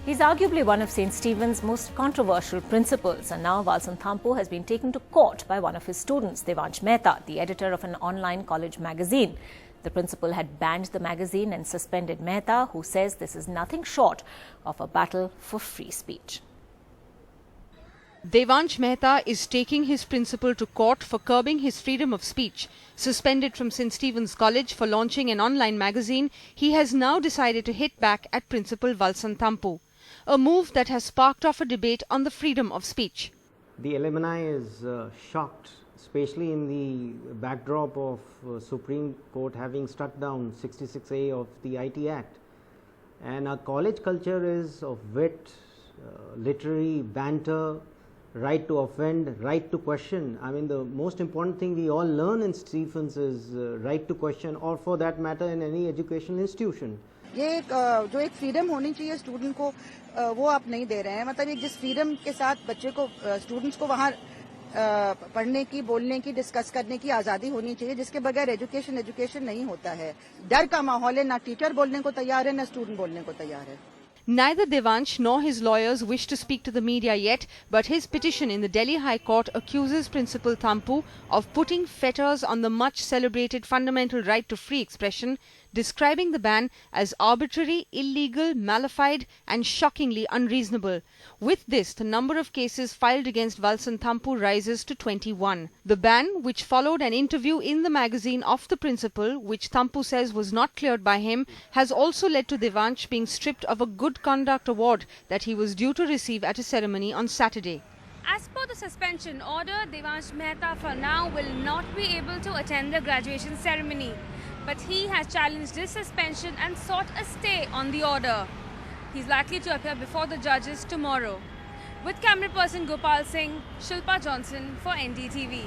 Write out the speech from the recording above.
He's arguably one of St. Stephen's most controversial principals, and now Valsant Thampu has been taken to court by one of his students, Devansh Mehta, the editor of an online college magazine. The principal had banned the magazine and suspended Mehta, who says this is nothing short of a battle for free speech. Devansh Mehta is taking his principal to court for curbing his freedom of speech. Suspended from St. Stephen's College for launching an online magazine, he has now decided to hit back at Principal Valsant Thampu, a move that has sparked off a debate on the freedom of speech. The alumni is shocked, especially in the backdrop of Supreme Court having struck down 66A of the IT Act. And our college culture is of wit, literary banter, right to offend, right to question. I mean, the most important thing we all learn in Stephens is right to question, or for that matter in any educational institution. ये जो एक freedom होनी चाहिए student को वो आप नहीं दे रहे हैं। मतलब एक जिस फ्रीडम के साथ बच्चे को स्टूडेंट्स को वहाँ पढ़ने की, बोलने की, डिस्कस करने की आज़ादी होनी चाहिए, जिसके बगैर एजुकेशन नहीं होता है। डर का माहौल है, ना टीचर बोलने को तैयार है, ना स्टूडेंट बोलने को तैयार है। Neither Devansh nor his lawyers wish to speak to the media yet, but his petition in the Delhi High Court accuses Principal Thampu of putting fetters on the much celebrated fundamental right to free expression, describing the ban as arbitrary, illegal, malified and shockingly unreasonable. With this, the number of cases filed against Valsant Thampu rises to 21. The ban, which followed an interview in the magazine of the principal, which Thampu says was not cleared by him, has also led to Devansh being stripped of a Good Conduct Award that he was due to receive at a ceremony on Saturday. As per the suspension order, Devansh Mehta for now will not be able to attend the graduation ceremony. But he has challenged this suspension and sought a stay on the order. He's likely to appear before the judges tomorrow. With camera person Gopal Singh, Shilpa Johnson for NDTV.